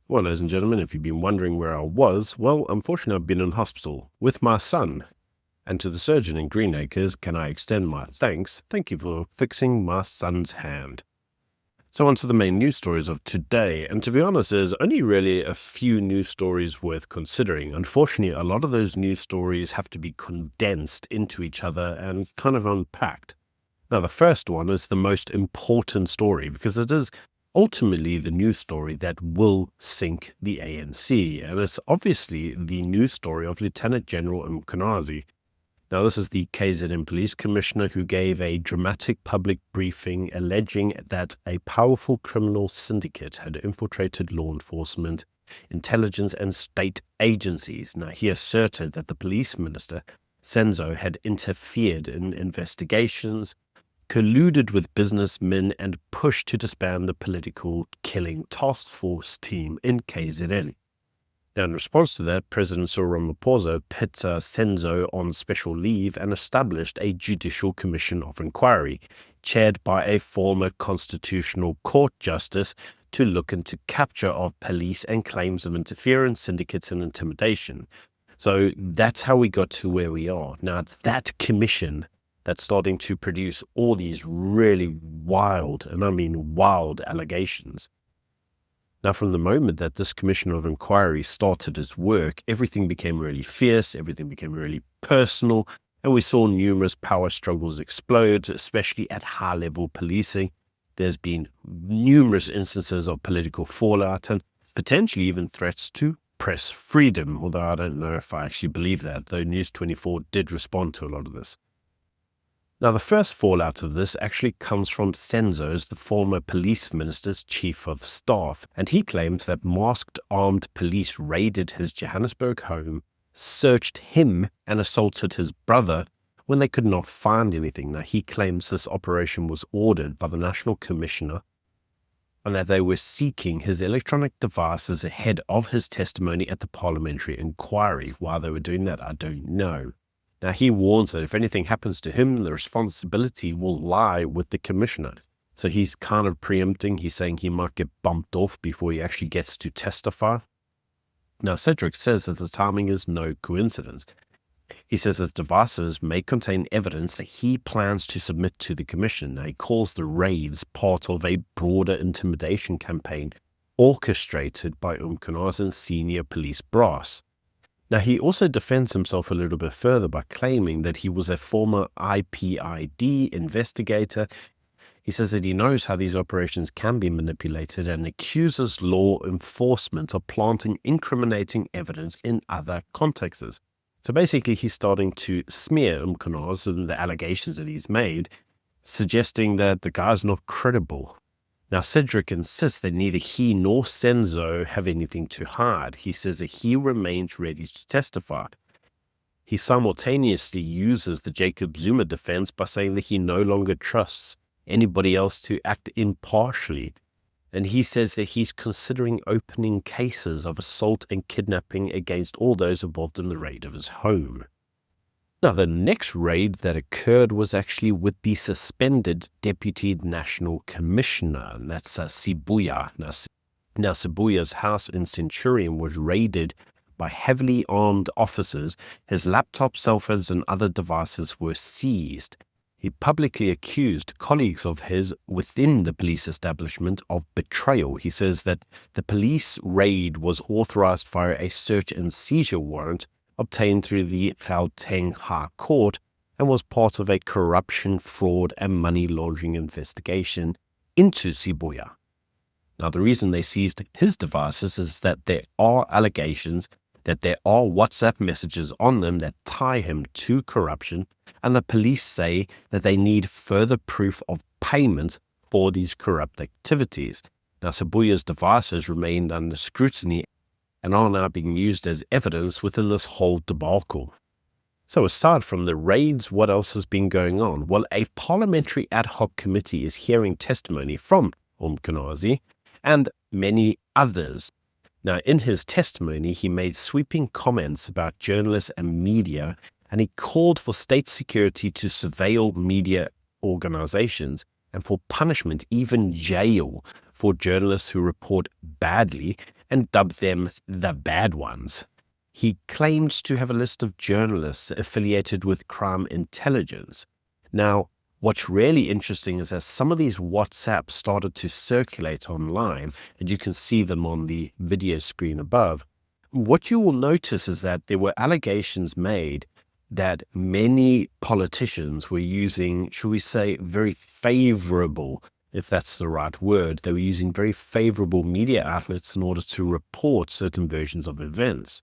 Well, ladies and gentlemen, if you've been wondering where I was, well, unfortunately, I've been in hospital with my son. And to the surgeon in Greenacres, can I extend my thanks? Thank you for fixing my son's hand. So on to the main news stories of today. And to be honest, there's only really a few news stories worth considering. Unfortunately, a lot of those news stories have to be condensed into each other and kind of unpacked. Now, the first one is the most important story because it is ultimately the news story that will sink the ANC. And it's obviously the news story of Lieutenant General Mkhwanazi. Now, this is the KZN Police Commissioner who gave a dramatic public briefing alleging that a powerful criminal syndicate had infiltrated law enforcement, intelligence, and state agencies. Now, he asserted that the police minister, Senzo, had interfered in investigations, colluded with businessmen, and pushed to disband the political killing task force team in KZN. Now, in response to that, President Cyril Ramaphosa put Senzo on special leave and established a judicial commission of inquiry, chaired by a former constitutional court justice, to look into capture of police and claims of interference, syndicates, and intimidation. So that's how we got to where we are. Now, it's that commission that's starting to produce all these really wild, and I mean wild, allegations. Now, from the moment that this commission of inquiry started its work, everything became really fierce, everything became really personal, and we saw numerous power struggles explode, especially at high-level policing. There's been numerous instances of political fallout and potentially even threats to press freedom, although I don't know if I actually believe that, though News 24 did respond to a lot of this. Now, the first fallout of this actually comes from Senzo's, the former police minister's chief of staff, and he claims that masked armed police raided his Johannesburg home, searched him, and assaulted his brother when they could not find anything. Now, he claims this operation was ordered by the National Commissioner and that they were seeking his electronic devices ahead of his testimony at the parliamentary inquiry. Why they were doing that, I don't know. Now, he warns that if anything happens to him, the responsibility will lie with the commissioner. So he's kind of preempting. He's saying he might get bumped off before he actually gets to testify. Now, Cedric says that the timing is no coincidence. He says that devices may contain evidence that he plans to submit to the commission. Now, he calls the raids part of a broader intimidation campaign orchestrated by Mkhwanazi's senior police brass. Now, he also defends himself a little bit further by claiming that he was a former IPID investigator. He says that he knows how these operations can be manipulated and accuses law enforcement of planting incriminating evidence in other contexts. So basically, he's starting to smear Mkhwanazi and the allegations that he's made, suggesting that the guy's not credible. Now, Cedric insists that neither he nor Senzo have anything to hide. He says that he remains ready to testify. He simultaneously uses the Jacob Zuma defense by saying that he no longer trusts anybody else to act impartially. And he says that he's considering opening cases of assault and kidnapping against all those involved in the raid of his home. Now, the next raid that occurred was actually with the suspended Deputy National Commissioner, and that's Sibuya. Now, Sibuya's house in Centurion was raided by heavily armed officers. His laptop, cell phones, and other devices were seized. He publicly accused colleagues of his within the police establishment of betrayal. He says that the police raid was authorized via a search and seizure warrant obtained through the Gauteng High Court and was part of a corruption, fraud, and money laundering investigation into Sibuya. Now, the reason they seized his devices is that there are allegations that there are WhatsApp messages on them that tie him to corruption, and the police say that they need further proof of payment for these corrupt activities. Now, Sibuya's devices remained under scrutiny and are now being used as evidence within this whole debacle. So aside from the raids, what else has been going on? Well, a parliamentary ad hoc committee is hearing testimony from Mkhwanazi and many others. Now, in his testimony, he made sweeping comments about journalists and media, and he called for state security to surveil media organizations and for punishment, even jail, for journalists who report badly and dubbed them the bad ones. He claimed to have a list of journalists affiliated with crime intelligence. Now, what's really interesting is that some of these WhatsApps started to circulate online, and you can see them on the video screen above. What you will notice is that there were allegations made that many politicians were using, shall we say, very favorable, if that's the right word, they were using very favorable media outlets in order to report certain versions of events.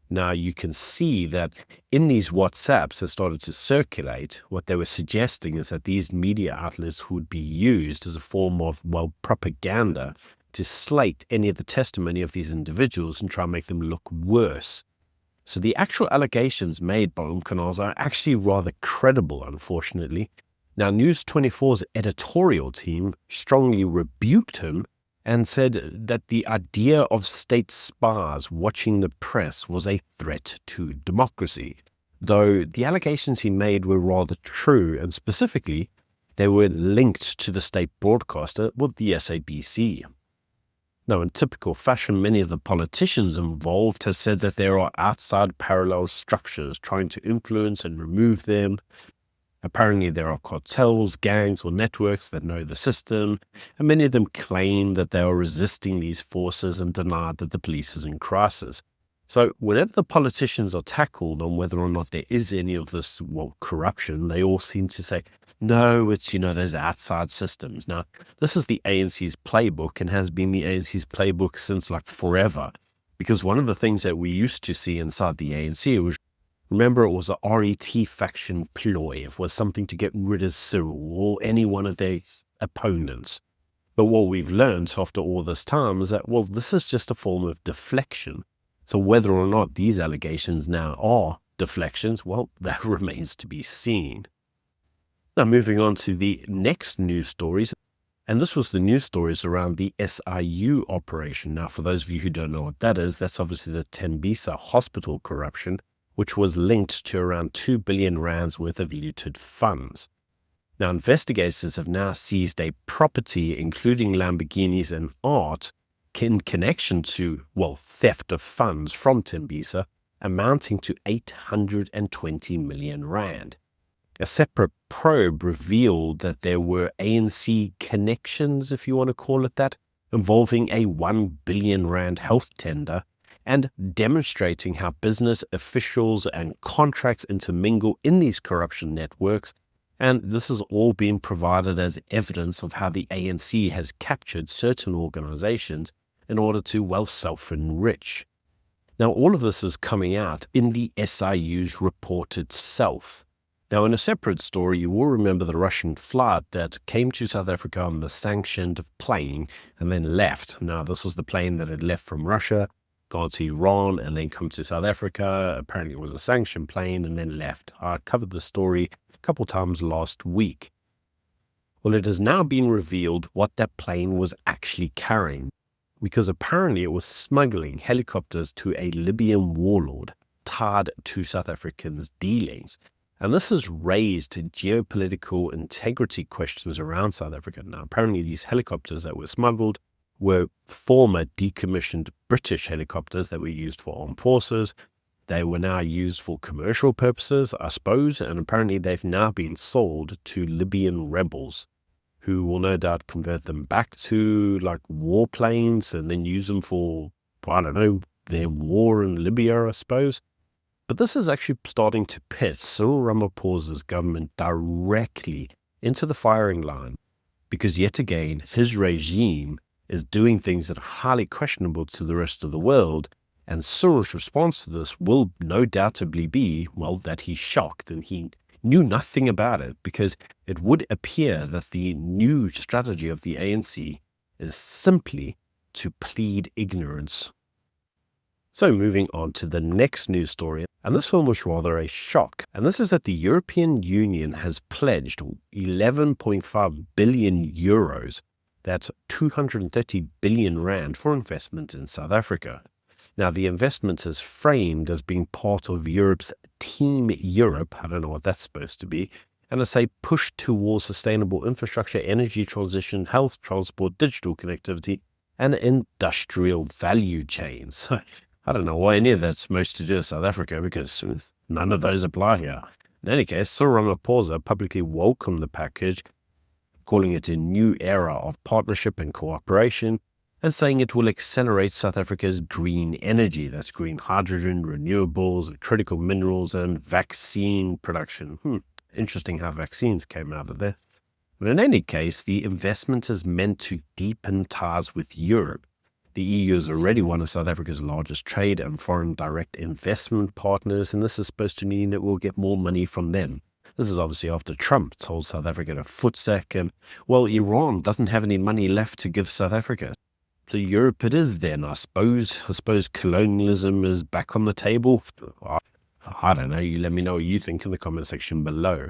Now, you can see that in these WhatsApps that started to circulate, what they were suggesting is that these media outlets would be used as a form of, propaganda to slate any of the testimony of these individuals and try and make them look worse. So the actual allegations made by Umkhonyoza are actually rather credible, unfortunately. Now, News 24's editorial team strongly rebuked him and said that the idea of state spies watching the press was a threat to democracy, though the allegations he made were rather true, and specifically, they were linked to the state broadcaster, the SABC. Now, in typical fashion, many of the politicians involved have said that there are outside parallel structures trying to influence and remove them. Apparently, there are cartels, gangs, or networks that know the system, and many of them claim that they are resisting these forces and deny that the police is in crisis. So whenever the politicians are tackled on whether or not there is any of this, corruption, they all seem to say, no, it's, those outside systems. Now, this is the ANC's playbook and has been the ANC's playbook since forever. Because one of the things that we used to see inside the ANC was, remember, it was a RET faction ploy. It was something to get rid of Cyril or any one of their opponents. But what we've learned after all this time is that, this is just a form of deflection. So whether or not these allegations now are deflections, that remains to be seen. Now, moving on to the next news stories, and this was the news stories around the SIU operation. Now, for those of you who don't know what that is, that's obviously the Tembisa Hospital corruption, which was linked to around 2 billion rands worth of looted funds. Now, investigators have now seized a property, including Lamborghinis and art, in connection to, theft of funds from Tembisa, amounting to 820 million rand. A separate probe revealed that there were ANC connections, if you want to call it that, involving a 1 billion rand health tender, and demonstrating how business officials and contracts intermingle in these corruption networks. And this has all been provided as evidence of how the ANC has captured certain organizations in order to, self-enrich. Now, all of this is coming out in the SIU's report itself. Now, in a separate story, you will remember the Russian flight that came to South Africa on the sanctioned plane and then left. Now, this was the plane that had left from Russia, gone to Iran, and then come to South Africa. Apparently, it was a sanctioned plane and then left. I covered the story a couple times last week. Well, it has now been revealed what that plane was actually carrying, because apparently it was smuggling helicopters to a Libyan warlord tied to South Africans' dealings. And this has raised geopolitical integrity questions around South Africa. Now, apparently these helicopters that were smuggled were former decommissioned British helicopters that were used for armed forces. They were now used for commercial purposes, I suppose, and apparently they've now been sold to Libyan rebels, who will no doubt convert them back to warplanes and then use them for, their war in Libya, I suppose. But this is actually starting to pit Cyril Ramaphosa's government directly into the firing line, because yet again, his regime is doing things that are highly questionable to the rest of the world, and Cyril's response to this will no doubtably be, that he's shocked and he knew nothing about it, because it would appear that the new strategy of the ANC is simply to plead ignorance. So moving on to the next news story, and this one was rather a shock, and this is that the European Union has pledged 11.5 billion euros, that's 230 billion rand, for investment in South Africa. Now, the investment is framed as being part of Europe's Team Europe, I don't know what that's supposed to be, and it's a push towards sustainable infrastructure, energy transition, health, transport, digital connectivity, and industrial value chains. I don't know why any of that's supposed to do with South Africa, because none of those apply here. In any case, Cyril Ramaphosa publicly welcomed the package, calling it a new era of partnership and cooperation, and saying it will accelerate South Africa's green energy. That's green hydrogen, renewables, and critical minerals, and vaccine production. Interesting how vaccines came out of there. But in any case, the investment is meant to deepen ties with Europe. The EU is already one of South Africa's largest trade and foreign direct investment partners, and this is supposed to mean that we'll get more money from them. This is obviously after Trump told South Africa to footsack, and, well, Iran doesn't have any money left to give South Africa. So Europe it is then, I suppose. I suppose colonialism is back on the table. I don't know. You let me know what you think in the comment section below.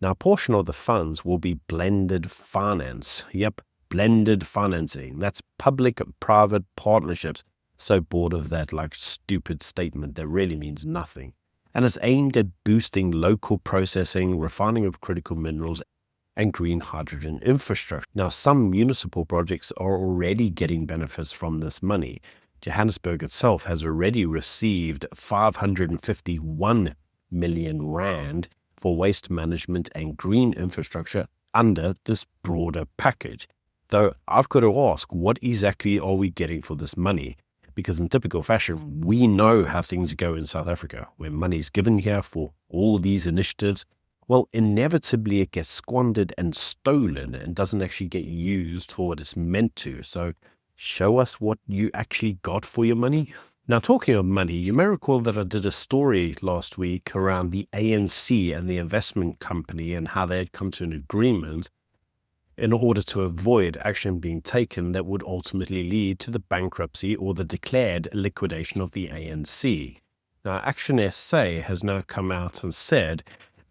Now, a portion of the funds will be blended finance. Yep, blended financing. That's public-private partnerships. So bored of that stupid statement that really means nothing. And it's aimed at boosting local processing, refining of critical minerals, and green hydrogen infrastructure. Now, some municipal projects are already getting benefits from this money. Johannesburg itself has already received 551 million rand for waste management and green infrastructure under this broader package. Though I've got to ask, what exactly are we getting for this money? Because in typical fashion, we know how things go in South Africa, where money is given here for all these initiatives. Well, inevitably it gets squandered and stolen and doesn't actually get used for what it's meant to. So show us what you actually got for your money. Now, talking of money, you may recall that I did a story last week around the ANC and the investment company and how they had come to an agreement in order to avoid action being taken that would ultimately lead to the bankruptcy or the declared liquidation of the ANC. Now, Action SA has now come out and said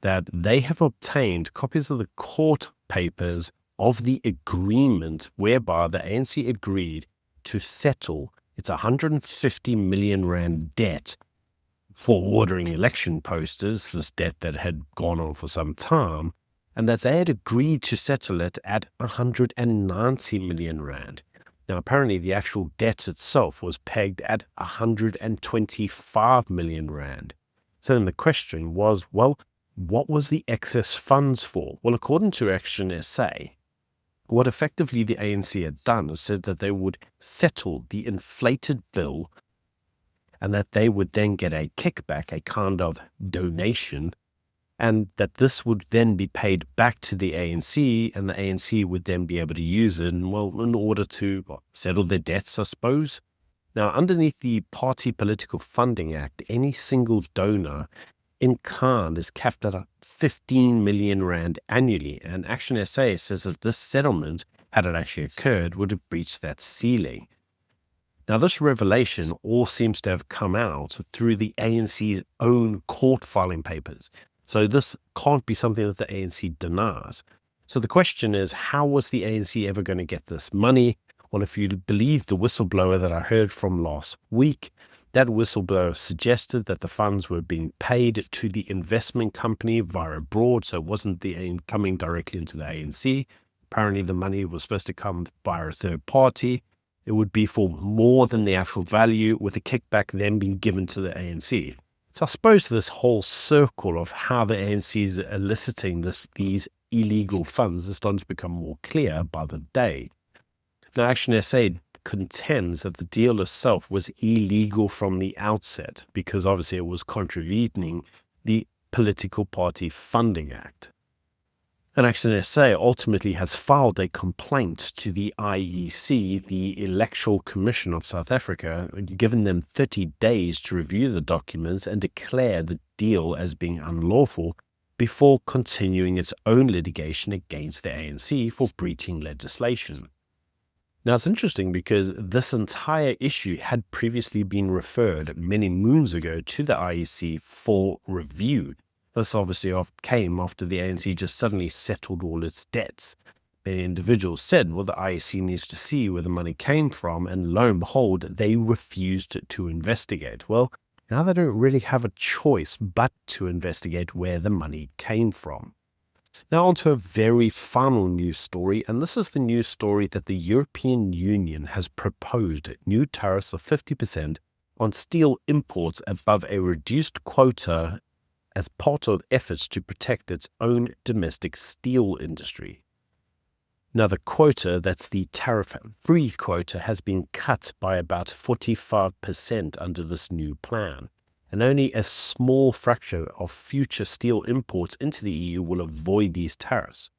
that they have obtained copies of the court papers of the agreement whereby the ANC agreed to settle its 150 million rand debt for ordering election posters, this debt that had gone on for some time, and that they had agreed to settle it at 190 million rand. Now, apparently the actual debt itself was pegged at 125 million rand. So then the question was, well, what was the excess funds for? Well, according to Action SA, what effectively the ANC had done is said that they would settle the inflated bill and that they would then get a kickback, a kind of donation, and that this would then be paid back to the ANC, and the ANC would then be able to use it in order to settle their debts, I suppose. Now, underneath the Party Political Funding Act, any single donor in kind is capped at 15 million rand annually, and Action SA says that this settlement, had it actually occurred, would have breached that ceiling. Now, this revelation all seems to have come out through the ANC's own court filing papers. So this can't be something that the ANC denies. So the question is, how was the ANC ever going to get this money? Well, if you believe the whistleblower that I heard from last week, that whistleblower suggested that the funds were being paid to the investment company via abroad, so it wasn't coming directly into the ANC. Apparently the money was supposed to come via a third party. It would be for more than the actual value, with a kickback then being given to the ANC. So I suppose this whole circle of how the ANC is eliciting these illegal funds is starting to become more clear by the day. Now, Action SA contends that the deal itself was illegal from the outset because obviously it was contravening the Political Party Funding Act. And Action SA ultimately has filed a complaint to the IEC, the Electoral Commission of South Africa, giving them 30 days to review the documents and declare the deal as being unlawful before continuing its own litigation against the ANC for breaching legislation. Now, it's interesting because this entire issue had previously been referred many moons ago to the IEC for review. This obviously came after the ANC just suddenly settled all its debts. Many individuals said, well, the IEC needs to see where the money came from, and lo and behold, they refused to investigate. Well, now they don't really have a choice but to investigate where the money came from. Now on to a very final news story, and this is the news story that the European Union has proposed new tariffs of 50% on steel imports above a reduced quota as part of efforts to protect its own domestic steel industry. Now the quota, that's the tariff-free quota, has been cut by about 45% under this new plan, and only a small fraction of future steel imports into the EU will avoid these tariffs.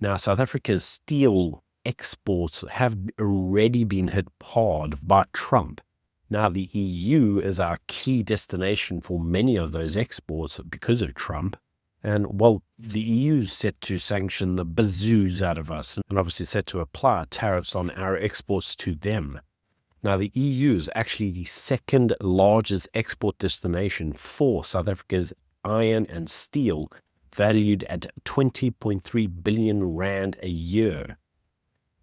Now, South Africa's steel exports have already been hit hard by Trump. Now, the EU is our key destination for many of those exports because of Trump. And, well, the EU is set to sanction the bezoos out of us and obviously set to apply tariffs on our exports to them. Now, the EU is actually the second largest export destination for South Africa's iron and steel, valued at 20.3 billion rand a year.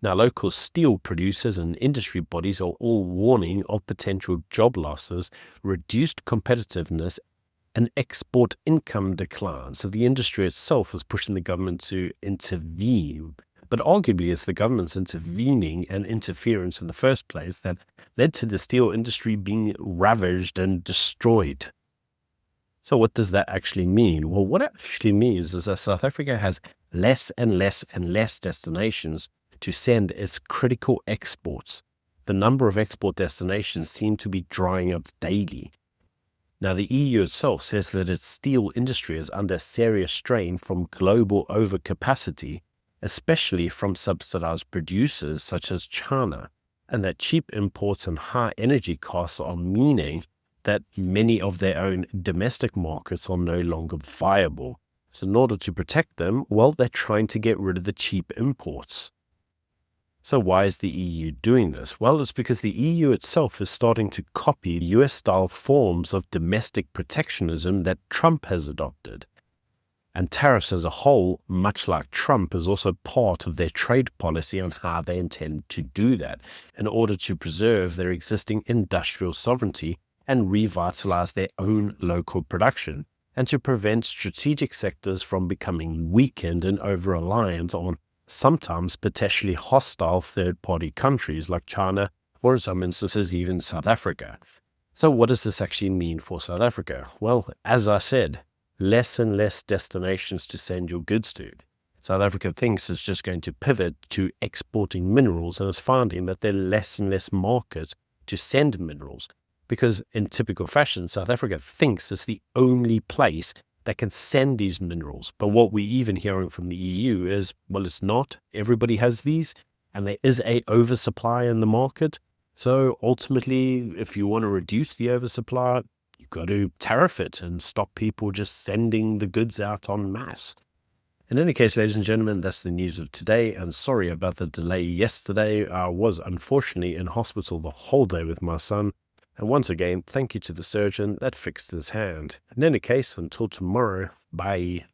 Now, local steel producers and industry bodies are all warning of potential job losses, reduced competitiveness, and export income decline. So the industry itself is pushing the government to intervene. But arguably, it's the government's intervening and interference in the first place that led to the steel industry being ravaged and destroyed. So what does that actually mean? Well, what it actually means is that South Africa has less and less and less destinations to send its critical exports. The number of export destinations seem to be drying up daily. Now, the EU itself says that its steel industry is under serious strain from global overcapacity, especially from subsidized producers such as China, and that cheap imports and high energy costs are meaning that many of their own domestic markets are no longer viable. So in order to protect them, well, they're trying to get rid of the cheap imports. So why is the EU doing this? Well, it's because the EU itself is starting to copy US-style forms of domestic protectionism that Trump has adopted. And tariffs as a whole, much like Trump, is also part of their trade policy on how they intend to do that in order to preserve their existing industrial sovereignty and revitalize their own local production, and to prevent strategic sectors from becoming weakened and over-reliant on sometimes potentially hostile third-party countries like China, or in some instances even South Africa. So what does this actually mean for South Africa? Well, as I said, less and less destinations to send your goods to. South Africa thinks it's just going to pivot to exporting minerals and is finding that there are less and less markets to send minerals, because in typical fashion, South Africa thinks it's the only place that can send these minerals. But what we're even hearing from the EU is, well, it's not. Everybody has these, and there is a oversupply in the market. So ultimately, if you want to reduce the oversupply, you've got to tariff it and stop people just sending the goods out en masse. In any case, ladies and gentlemen, that's the news of today, and sorry about the delay yesterday. I was unfortunately in hospital the whole day with my son. And once again, thank you to the surgeon that fixed his hand. In any case, until tomorrow, bye.